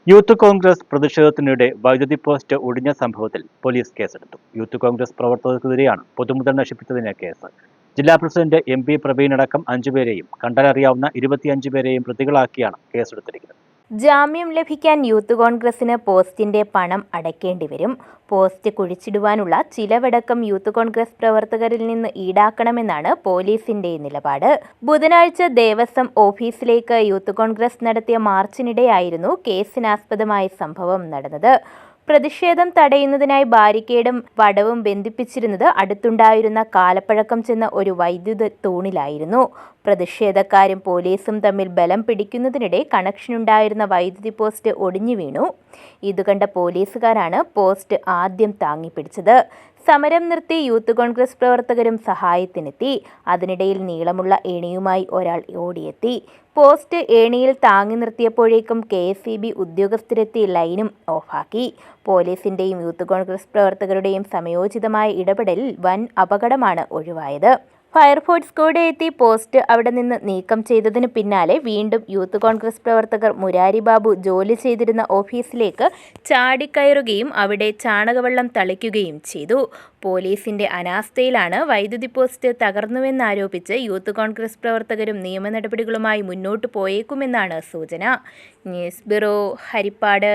Youth Congress പ്രതിഷേധത്തിനിടെ വൈദ്യുതി post ഒടിഞ്ഞ സംഭവത്തിൽ police കേസെടുത്തു. യൂത്ത് കോൺഗ്രസ് പ്രവർത്തകർക്കെതിരെയാണ് പൊതുമുതൽ നശിപ്പിച്ചതിന് കേസ്. ജില്ലാ പ്രസിഡന്റ് MP പ്രവീൺ അടക്കം 5 പേരെയും കണ്ടാലറിയാവുന്ന 25 പേരെയും പ്രതികളാക്കിയാണ് കേസെടുത്തിരിക്കുന്നത്. ജാമ്യം ലഭിക്കാൻ യൂത്ത് കോൺഗ്രസിന് പോസ്റ്റിന്റെ പണം അടയ്ക്കേണ്ടി വരും. പോസ്റ്റ് കുഴിച്ചിടുവാനുള്ള ചിലവടക്കം യൂത്ത് കോൺഗ്രസ് പ്രവർത്തകരിൽ നിന്ന് ഈടാക്കണമെന്നാണ് പോലീസിന്റെ നിലപാട്. ബുധനാഴ്ച ദേവസ്വം ഓഫീസിലേക്ക് യൂത്ത് കോൺഗ്രസ് നടത്തിയ മാർച്ചിനിടെയായിരുന്നു കേസിനാസ്പദമായ സംഭവം നടന്നത്. പ്രതിഷേധം തടയുന്നതിനായി ബാരിക്കേഡും വടവും ബന്ധിപ്പിച്ചിരുന്നത് അടുത്തുണ്ടായിരുന്ന കാലപ്പഴക്കം ചെന്ന ഒരു വൈദ്യുത തൂണിലായിരുന്നു. പ്രതിഷേധക്കാരും പോലീസും തമ്മിൽ ബലം പിടിക്കുന്നതിനിടെ കണക്ഷനുണ്ടായിരുന്ന വൈദ്യുതി പോസ്റ്റ് ഒടിഞ്ഞു വീണു. ഇതുകണ്ട പോലീസുകാരാണ് പോസ്റ്റ് ആദ്യം താങ്ങിപ്പിടിച്ചത്. സമരം നിർത്തി യൂത്ത് കോൺഗ്രസ് പ്രവർത്തകരും സഹായത്തിനെത്തി. അതിനിടയിൽ നീളമുള്ള ഏണിയുമായി ഒരാൾ ഓടിയെത്തി. പോസ്റ്റ് ഏണിയിൽ താങ്ങി നിർത്തിയപ്പോഴേക്കും KSEB ഉദ്യോഗസ്ഥരെത്തി ലൈനും ഓഫാക്കി. പോലീസിന്റെയും യൂത്ത് കോൺഗ്രസ് പ്രവർത്തകരുടെയും സമയോചിതമായ ഇടപെടലിൽ വൻ അപകടമാണ് ഒഴിവായത്. ഫയർഫോഴ്സ് സ്ക്വാഡ് എത്തി പോസ്റ്റ് അവിടെ നിന്ന് നീക്കം ചെയ്തതിന് പിന്നാലെ വീണ്ടും യൂത്ത് കോൺഗ്രസ് പ്രവർത്തകർ മുരാരി ബാബു ജോലി ചെയ്തിരുന്ന ഓഫീസിലേക്ക് ചാടിക്കയറുകയും അവിടെ ചാണകവെള്ളം തളിക്കുകയും ചെയ്തു. പോലീസിന്റെ അനാസ്ഥയിലാണ് വൈദ്യുതി പോസ്റ്റ് തകർന്നുവെന്നാരോപിച്ച് യൂത്ത് കോൺഗ്രസ് പ്രവർത്തകരും നിയമ നടപടികളുമായി മുന്നോട്ടു പോയേക്കുമെന്നാണ് സൂചന. News bureau, Harippad.